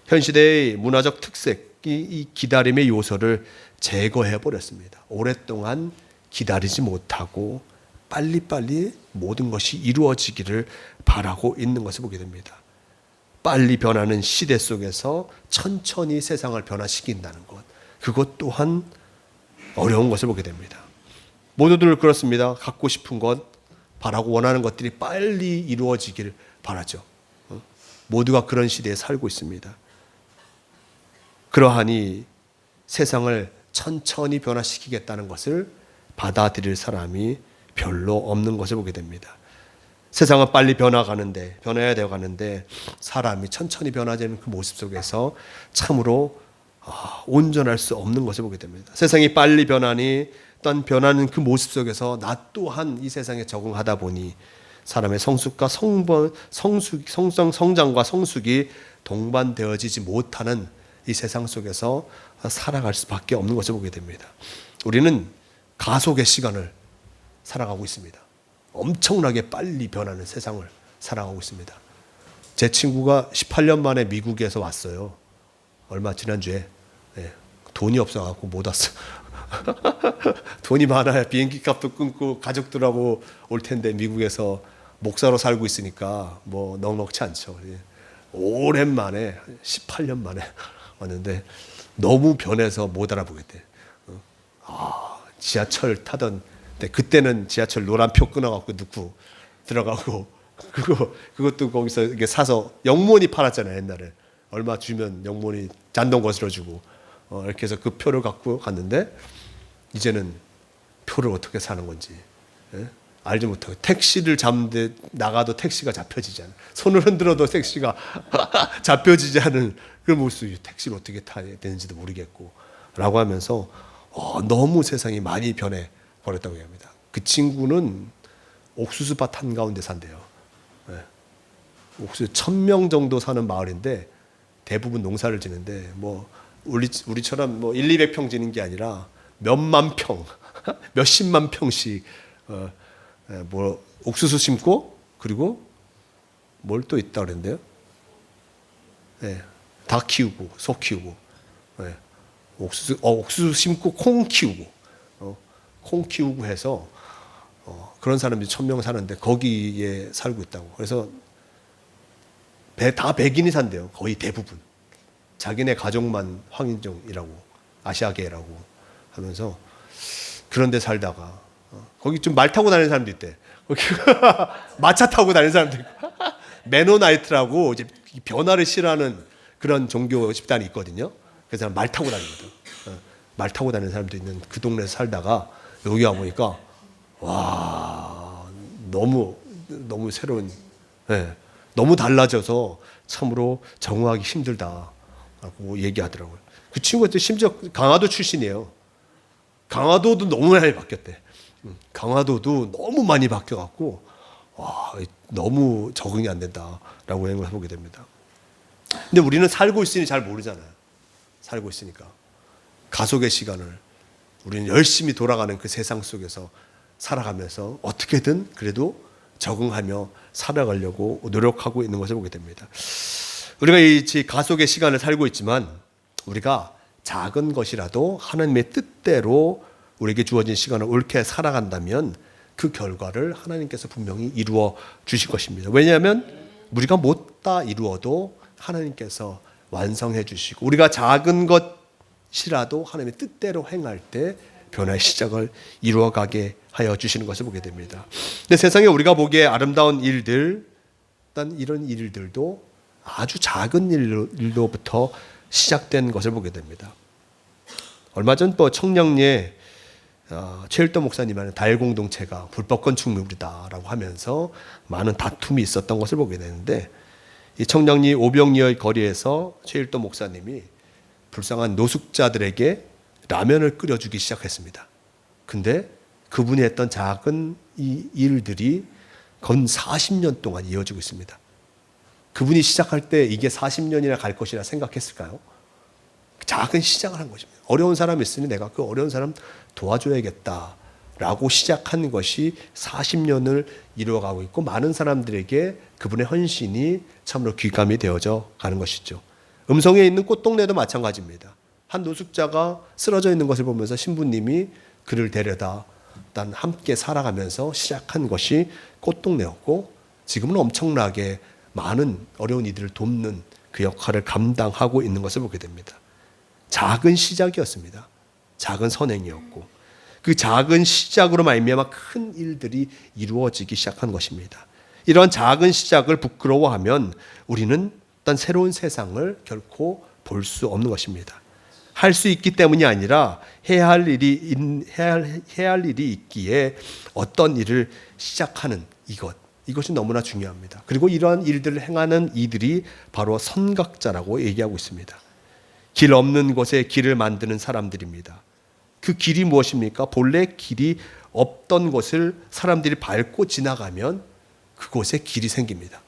현 시대의 문화적 특색이 이 기다림의 요소를 제거해 버렸습니다. 오랫동안 기다리지 못하고 빨리빨리 모든 것이 이루어지기를 바라고 있는 것을 보게 됩니다. 빨리 변하는 시대 속에서 천천히 세상을 변화시킨다는 것, 그것 또한 어려운 것을 보게 됩니다. 모두들 그렇습니다. 갖고 싶은 것, 바라고 원하는 것들이 빨리 이루어지길 바라죠. 모두가 그런 시대에 살고 있습니다. 그러하니 세상을 천천히 변화시키겠다는 것을 받아들일 사람이 별로 없는 것을 보게 됩니다. 세상은 빨리 변해야 되어 가는데 사람이 천천히 변화되는 그 모습 속에서 참으로 온전할 수 없는 것을 보게 됩니다. 세상이 빨리 변하니 또한 변하는 그 모습 속에서 나 또한 이 세상에 적응하다 보니 사람의 성숙과 성장과 성숙이 동반되어지지 못하는 이 세상 속에서 살아갈 수밖에 없는 것을 보게 됩니다. 우리는 가속의 시간을 살아가고 있습니다. 엄청나게 빨리 변하는 세상을 살아가고 있습니다. 제 친구가 18년 만에 미국에서 왔어요. 얼마 지난주에. 네. 돈이 없어갖고 못 왔어. 돈이 많아야 비행기 값도 끊고 가족들하고 올 텐데 미국에서 목사로 살고 있으니까 뭐 넉넉치 않죠. 오랜만에 18년 만에 왔는데 너무 변해서 못 알아보겠대. 지하철 타던 때, 그때는 지하철 노란표 끊어갖고 넣고 들어가고, 그것도 거기서 이렇게 사서 영문이 팔았잖아요. 옛날에 얼마 주면 영문이 잔돈 거스러주고 이렇게 해서 그 표를 갖고 갔는데 이제는 표를 어떻게 사는 건지 알지 못하고, 택시를 잡는데 나가도 택시가 잡혀지지 않아요. 손을 흔들어도 택시가 잡혀지지 않은 그런 모습이, 택시를 어떻게 타야 되는지도 모르겠고 라고 하면서 너무 세상이 많이 변해 버렸다고 합니다. 그 친구는 옥수수밭 한가운데 산대요. 옥수수 1000명 정도 사는 마을인데 대부분 농사를 지는데 뭐 우리처럼 뭐 1, 200평 지는 게 아니라 몇만 평, 몇십만 평씩 뭐 옥수수 심고 그리고 뭘 또 있다 그랬는데요. 닭 키우고 소 키우고 옥수수 심고 콩 키우고 콩 키우고 해서 그런 사람들이 1000명 사는데 거기에 살고 있다고. 그래서 다 백인이 산대요. 거의 대부분. 자기네 가족만 황인종이라고 아시아계라고 하면서 그런 데 살다가 거기 좀 말 타고 다니는 사람도 있대. 거기 마차 타고 다니는 사람도 있고 메노나이트라고 이제 변화를 싫어하는 그런 종교 집단이 있거든요. 그래서 말 타고 다니거든. 말 타고 다니는 사람도 있는 그 동네에서 살다가 여기 와 보니까 와 너무 새로운 너무 달라져서 참으로 적응하기 힘들다라고 얘기하더라고요. 그 친구가 심지어 강화도 출신이에요. 강화도도 너무 많이 바뀌었대. 강화도도 너무 많이 바뀌어갖고 와 너무 적응이 안 된다라고 생각을 해보게 됩니다. 근데 우리는 살고 있으니 잘 모르잖아요. 살고 있으니까 가속의 시간을 우리는 열심히 돌아가는 그 세상 속에서 살아가면서 어떻게든 그래도 적응하며 살아가려고 노력하고 있는 것을 보게 됩니다. 우리가 이 가속의 시간을 살고 있지만 우리가 작은 것이라도 하나님의 뜻대로 우리에게 주어진 시간을 옳게 살아간다면 그 결과를 하나님께서 분명히 이루어 주실 것입니다. 왜냐하면 우리가 못 다 이루어도 하나님께서 완성해 주시고 우리가 작은 것이라도 하나님의 뜻대로 행할 때 변화의 시작을 이루어가게 하여 주시는 것을 보게 됩니다. 근데 세상에 우리가 보기에 아름다운 일들, 일단 이런 일들도 아주 작은 일로부터 시작된 것을 보게 됩니다. 얼마 전 청량리에 최일도 목사님의 달 공동체가 불법 건축물이다라고 하면서 많은 다툼이 있었던 것을 보게 되는데 이 청량리 오병리의 거리에서 최일도 목사님이 불쌍한 노숙자들에게 라면을 끓여주기 시작했습니다. 근데 그분이 했던 작은 이 일들이 건 40년 동안 이어지고 있습니다. 그분이 시작할 때 이게 40년이나 갈 것이라 생각했을까요? 작은 시작을 한 것입니다. 어려운 사람이 있으니 내가 그 어려운 사람 도와줘야겠다라고 시작한 것이 40년을 이루어가고 있고 많은 사람들에게 그분의 헌신이 참으로 귀감이 되어져 가는 것이죠. 음성에 있는 꽃동네도 마찬가지입니다. 한 노숙자가 쓰러져 있는 것을 보면서 신부님이 그를 데려다 일단 함께 살아가면서 시작한 것이 꽃동네였고 지금은 엄청나게 많은 어려운 이들을 돕는 그 역할을 감당하고 있는 것을 보게 됩니다. 작은 시작이었습니다. 작은 선행이었고 그 작은 시작으로 말미암아 큰 일들이 이루어지기 시작한 것입니다. 이런 작은 시작을 부끄러워하면 우리는 어떤 새로운 세상을 결코 볼 수 없는 것입니다. 할 수 있기 때문이 아니라 해야 할 일이 있기에 어떤 일을 시작하는 이것이 너무나 중요합니다. 그리고 이러한 일들을 행하는 이들이 바로 선각자라고 얘기하고 있습니다. 길 없는 곳에 길을 만드는 사람들입니다. 그 길이 무엇입니까? 본래 길이 없던 곳을 사람들이 밟고 지나가면 그곳에 길이 생깁니다.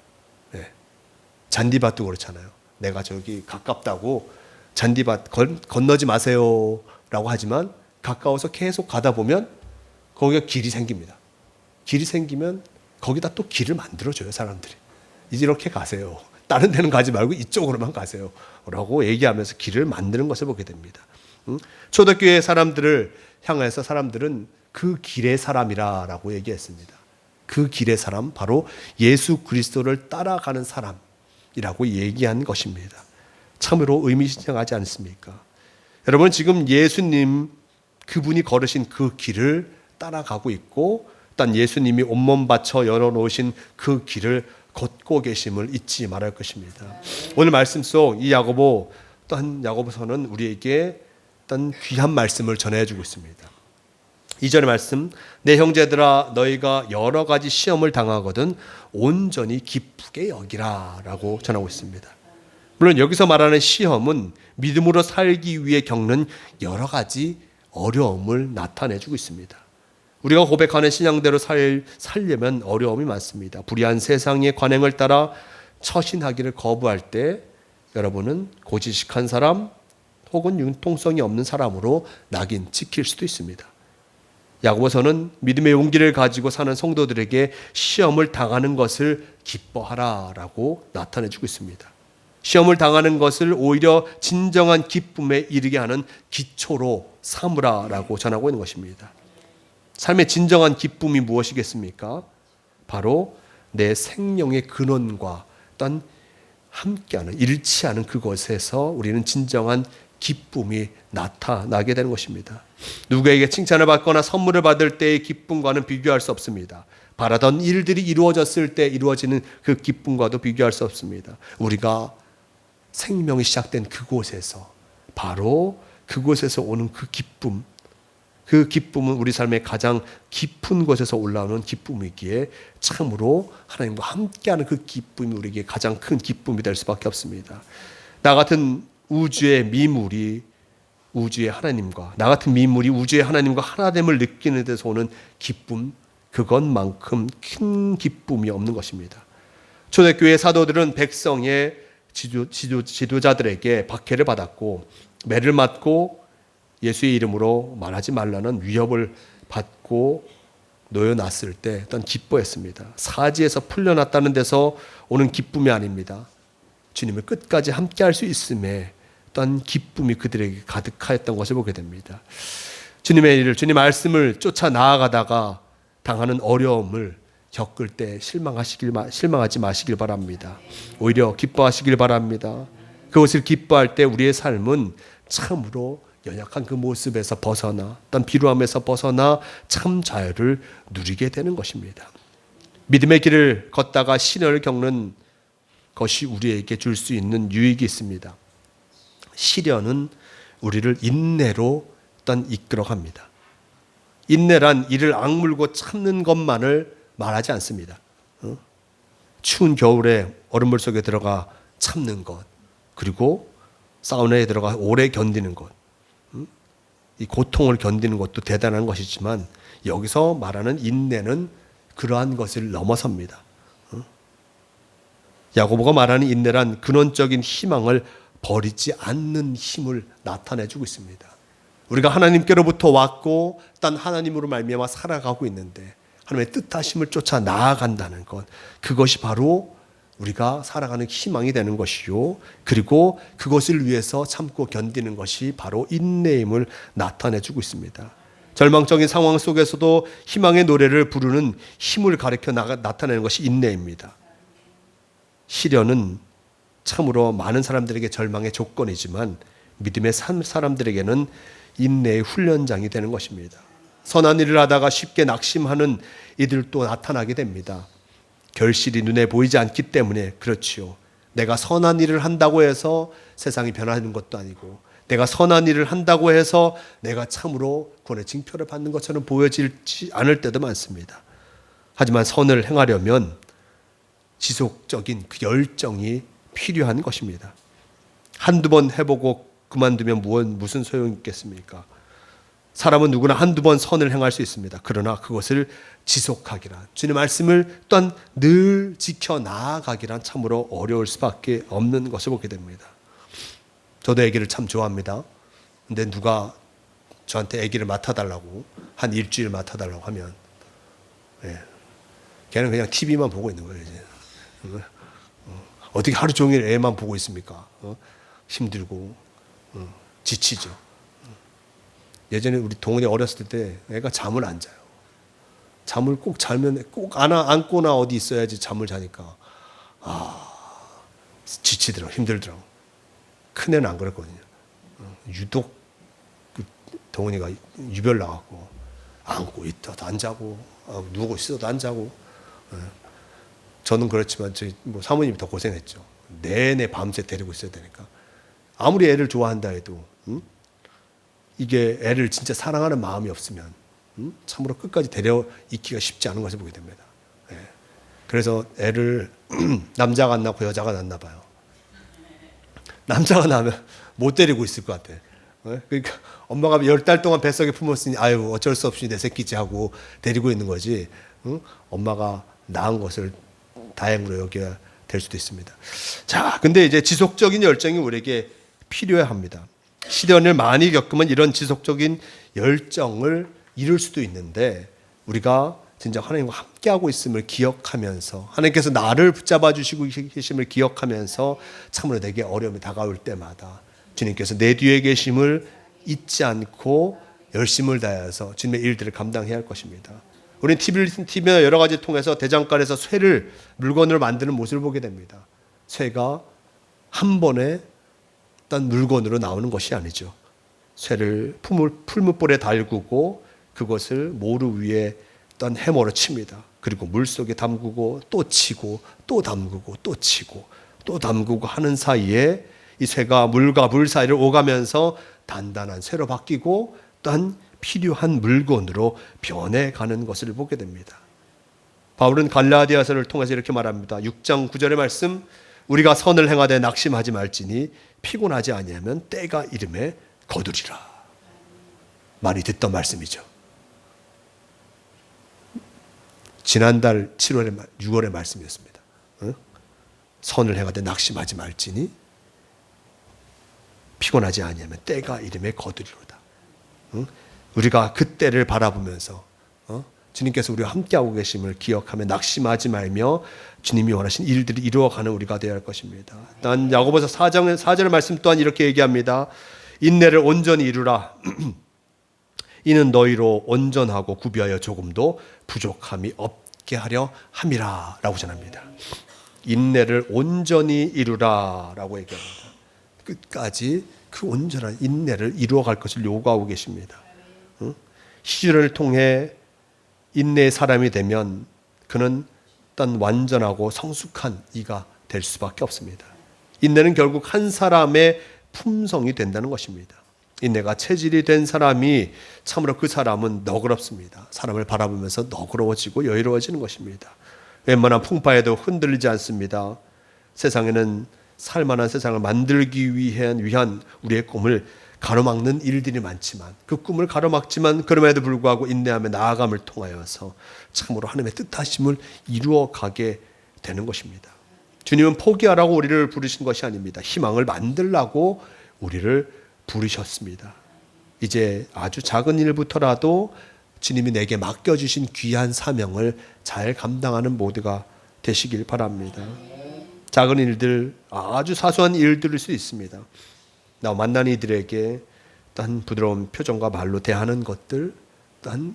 잔디밭도 그렇잖아요. 내가 저기 가깝다고 잔디밭 건너지 마세요 라고 하지만 가까워서 계속 가다 보면 거기가 길이 생깁니다. 길이 생기면 거기다 또 길을 만들어줘요. 사람들이 이제 이렇게 가세요. 다른 데는 가지 말고 이쪽으로만 가세요 라고 얘기하면서 길을 만드는 것을 보게 됩니다. 초대교회 사람들을 향해서 사람들은 그 길의 사람이라고 얘기했습니다. 그 길의 사람 바로 예수 그리스도를 따라가는 사람이라고 얘기한 것입니다. 참으로 의미심장하지 않습니까? 여러분 지금 예수님 그분이 걸으신 그 길을 따라가고 있고 일단 예수님이 온몸 바쳐 열어놓으신 그 길을 걷고 계심을 잊지 말할 것입니다. 오늘 말씀 속 이 야고보서는 우리에게 어떤 귀한 말씀을 전해주고 있습니다. 2절의 말씀, 내 형제들아 너희가 여러 가지 시험을 당하거든 온전히 기쁘게 여기라 라고 전하고 있습니다. 물론 여기서 말하는 시험은 믿음으로 살기 위해 겪는 여러 가지 어려움을 나타내주고 있습니다. 우리가 고백하는 신앙대로 살려면 어려움이 많습니다. 불의한 세상의 관행을 따라 처신하기를 거부할 때 여러분은 고지식한 사람 혹은 융통성이 없는 사람으로 낙인 찍힐 수도 있습니다. 야고보서는 믿음의 용기를 가지고 사는 성도들에게 시험을 당하는 것을 기뻐하라라고 나타내주고 있습니다. 시험을 당하는 것을 오히려 진정한 기쁨에 이르게 하는 기초로 삼으라라고 전하고 있는 것입니다. 삶의 진정한 기쁨이 무엇이겠습니까? 바로 내 생명의 근원과 어떤 함께하는, 일치하는 그것에서 우리는 진정한 기쁨이 나타나게 되는 것입니다. 누구에게 칭찬을 받거나 선물을 받을 때의 기쁨과는 비교할 수 없습니다. 바라던 일들이 이루어졌을 때 이루어지는 그 기쁨과도 비교할 수 없습니다. 우리가 생명이 시작된 그곳에서, 바로 그곳에서 오는 그 기쁨, 그 기쁨은 우리 삶의 가장 깊은 곳에서 올라오는 기쁨이기에 참으로 하나님과 함께하는 그 기쁨이 우리에게 가장 큰 기쁨이 될 수밖에 없습니다. 나 같은 우주의 미물이 우주의 하나님과, 나 같은 미물이 우주의 하나님과 하나됨을 느끼는 데서 오는 기쁨, 그것만큼 큰 기쁨이 없는 것입니다. 초대교회 사도들은 백성의 지도자들에게 박해를 받았고 매를 맞고 예수의 이름으로 말하지 말라는 위협을 받고 놓여놨을 때 일단 기뻐했습니다. 사지에서 풀려났다는 데서 오는 기쁨이 아닙니다. 주님을 끝까지 함께할 수 있음에 어떤 기쁨이 그들에게 가득하였던 것을 보게 됩니다. 주님의 일을, 주님 말씀을 쫓아 나아가다가 당하는 어려움을 겪을 때 실망하지 마시길 바랍니다. 오히려 기뻐하시길 바랍니다. 그것을 기뻐할 때 우리의 삶은 참으로 연약한 그 모습에서 벗어나, 어떤 비루함에서 벗어나 참 자유를 누리게 되는 것입니다. 믿음의 길을 걷다가 시련을 겪는 것이 우리에게 줄 수 있는 유익이 있습니다. 시련은 우리를 인내로 일단 이끌어갑니다. 인내란 이를 악물고 참는 것만을 말하지 않습니다. 추운 겨울에 얼음물 속에 들어가 참는 것, 그리고 사우나에 들어가 오래 견디는 것, 이 고통을 견디는 것도 대단한 것이지만 여기서 말하는 인내는 그러한 것을 넘어섭니다. 야고보가 말하는 인내란 근원적인 희망을 버리지 않는 힘을 나타내주고 있습니다. 우리가 하나님께로부터 왔고 딴 하나님으로 말미암아 살아가고 있는데 하나님의 뜻하심을 쫓아 나아간다는 것, 그것이 바로 우리가 살아가는 희망이 되는 것이요, 그리고 그것을 위해서 참고 견디는 것이 바로 인내임을 나타내주고 있습니다. 절망적인 상황 속에서도 희망의 노래를 부르는 힘을 가리켜 나타내는 것이 인내입니다. 시련은 참으로 많은 사람들에게 절망의 조건이지만 믿음의 사람들에게는 인내의 훈련장이 되는 것입니다. 선한 일을 하다가 쉽게 낙심하는 이들도 나타나게 됩니다. 결실이 눈에 보이지 않기 때문에 그렇지요. 내가 선한 일을 한다고 해서 세상이 변하는 것도 아니고, 내가 선한 일을 한다고 해서 내가 참으로 구원의 징표를 받는 것처럼 보여지지 않을 때도 많습니다. 하지만 선을 행하려면 지속적인 그 열정이 필요한 것입니다. 한두 번 해보고 그만두면 무슨 소용이 있겠습니까? 사람은 누구나 한두 번 선을 행할 수 있습니다. 그러나 그것을 지속하기란, 주님 말씀을 또한 늘 지켜 나아가기란 참으로 어려울 수밖에 없는 것을 보게 됩니다. 저도 아기를 참 좋아합니다. 근데 누가 저한테 아기를 맡아달라고, 한 일주일 맡아달라고 하면 걔는 그냥 TV만 보고 있는 거예요. 이제. 어떻게 하루 종일 애만 보고 있습니까? 힘들고 지치죠. 예전에 우리 동훈이 어렸을 때 애가 잠을 안 자요. 잠을 꼭 자면 꼭 안고나 어디 있어야지 잠을 자니까 지치더라고, 힘들더라고. 큰애는 안 그랬거든요. 유독 동훈이가 유별 나갖고 안고 있어도 안 자고 누우고 있어도 안 자고. 저는 그렇지만 저희 사모님이 더 고생했죠. 내내 밤새 데리고 있어야 되니까. 아무리 애를 좋아한다 해도 이게 애를 진짜 사랑하는 마음이 없으면 참으로 끝까지 데려 있기가 쉽지 않은 것을 보게 됩니다. 그래서 애를 남자가 안 낳고 여자가 낳나 봐요. 남자가 낳으면 못 데리고 있을 것 같아. 그러니까 엄마가 10달 동안 뱃속에 품었으니 아유 어쩔 수 없이 내 새끼지 하고 데리고 있는 거지. 엄마가 낳은 것을 다행으로 여겨야 될 수도 있습니다. 자, 근데 이제 지속적인 열정이 우리에게 필요합니다. 시련을 많이 겪으면 이런 지속적인 열정을 잃을 수도 있는데, 우리가 진짜 하나님과 함께하고 있음을 기억하면서, 하나님께서 나를 붙잡아 주시고 계심을 기억하면서 참으로 내게 어려움이 다가올 때마다 주님께서 내 뒤에 계심을 잊지 않고 열심을 다해서 주님의 일들을 감당해야 할 것입니다. 우리는 TV나 여러 가지 통해서 대장간에서 쇠를 물건으로 만드는 모습을 보게 됩니다. 쇠가 한 번에 어떤 물건으로 나오는 것이 아니죠. 쇠를 풀무볼에 달구고 그것을 모루 위에 어떤 해머로 칩니다. 그리고 물속에 담그고 또 치고 또 담그고 또 치고 또 담그고 하는 사이에 이 쇠가 물과 물 사이를 오가면서 단단한 쇠로 바뀌고 또한 필요한 물건으로 변해가는 것을 보게 됩니다. 바울은 갈라디아서를 통해서 이렇게 말합니다. 6장 9절의 말씀, 우리가 선을 행하되 낙심하지 말지니 피곤하지 아니하면 때가 이름에 거두리라. 많이 듣던 말씀이죠. 지난달 6월의 말씀이었습니다. 선을 행하되 낙심하지 말지니 피곤하지 아니하면 때가 이름에 거두리로다. 우리가 그 때를 바라보면서 주님께서 우리와 함께하고 계심을 기억하며 낙심하지 말며 주님이 원하신 일들을 이루어가는 우리가 되어야 할 것입니다. 난 야고보서 4절의 말씀 또한 이렇게 얘기합니다. 인내를 온전히 이루라. 이는 너희로 온전하고 구비하여 조금도 부족함이 없게 하려 함이라 라고 전합니다. 인내를 온전히 이루라 라고 얘기합니다. 끝까지 그 온전한 인내를 이루어갈 것을 요구하고 계십니다. 시련을 통해 인내의 사람이 되면 그는 일단 완전하고 성숙한 이가 될 수밖에 없습니다. 인내는 결국 한 사람의 품성이 된다는 것입니다. 인내가 체질이 된 사람이 참으로 그 사람은 너그럽습니다. 사람을 바라보면서 너그러워지고 여유로워지는 것입니다. 웬만한 풍파에도 흔들리지 않습니다. 세상에는 살만한 세상을 만들기 위한 우리의 꿈을 가로막는 일들이 많지만, 그 꿈을 가로막지만 그럼에도 불구하고 인내하며 나아감을 통하여서 참으로 하나님의 뜻하심을 이루어가게 되는 것입니다. 주님은 포기하라고 우리를 부르신 것이 아닙니다. 희망을 만들라고 우리를 부르셨습니다. 이제 아주 작은 일부터라도 주님이 내게 맡겨주신 귀한 사명을 잘 감당하는 모두가 되시길 바랍니다. 작은 일들, 아주 사소한 일들일 수 있습니다. 나 만난 이들에게 딴 부드러운 표정과 말로 대하는 것들, 딴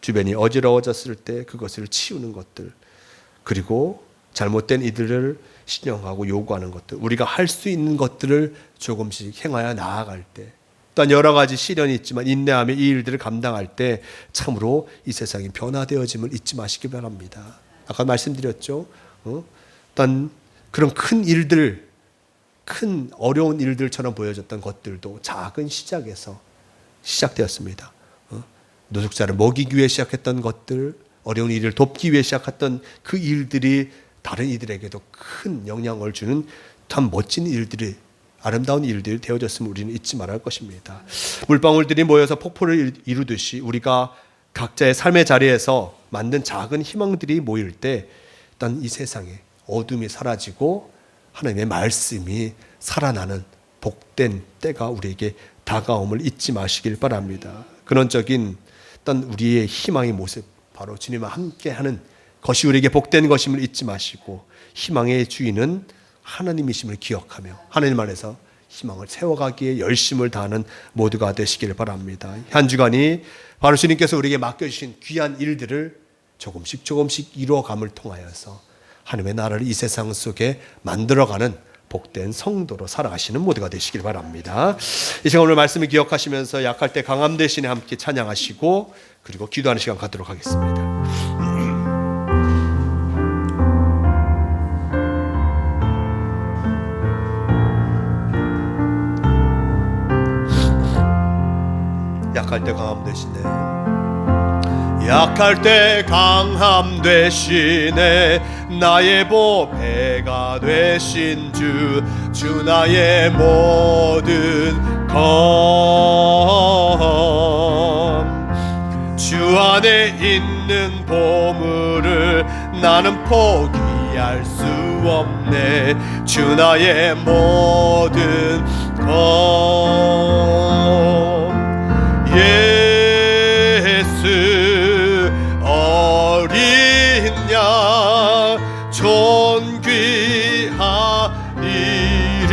주변이 어지러워졌을 때 그것을 치우는 것들, 그리고 잘못된 이들을 신용하고 요구하는 것들, 우리가 할 수 있는 것들을 조금씩 행하여 나아갈 때, 또한 여러 가지 시련이 있지만 인내하며 이 일들을 감당할 때 참으로 이 세상이 변화되어짐을 잊지 마시기 바랍니다. 아까 말씀드렸죠. 일단 그런 큰 일들, 큰 어려운 일들처럼 보여졌던 것들도 작은 시작에서 시작되었습니다. 노숙자를 먹이기 위해 시작했던 것들, 어려운 일을 돕기 위해 시작했던 그 일들이 다른 이들에게도 큰 영향을 주는 참 멋진 일들이, 아름다운 일들이 되어졌음을 우리는 잊지 말아야 할 것입니다. 물방울들이 모여서 폭포를 이루듯이 우리가 각자의 삶의 자리에서 만든 작은 희망들이 모일 때 일단 이 세상에 어둠이 사라지고 하나님의 말씀이 살아나는 복된 때가 우리에게 다가옴을 잊지 마시길 바랍니다. 근원적인 어떤 우리의 희망의 모습, 바로 주님과 함께하는 것이 우리에게 복된 것임을 잊지 마시고 희망의 주인은 하나님이심을 기억하며 하나님 안에서 희망을 세워가기에 열심을 다하는 모두가 되시길 바랍니다. 한 주간이 바로 주님께서 우리에게 맡겨주신 귀한 일들을 조금씩 이루어감을 통하여서 하나님의 나라를 이 세상 속에 만들어가는 복된 성도로 살아가시는 모두가 되시길 바랍니다. 이 시간 오늘 말씀을 기억하시면서 약할 때 강함 대신에 함께 찬양하시고 그리고 기도하는 시간 갖도록 하겠습니다. 약할 때 강함 대신에, 약할 때 강함 대신에 나의 보배가 되신 주 나의 모든 검, 주 안에 있는 보물을 나는 포기할 수 없네. 주 나의 모든 거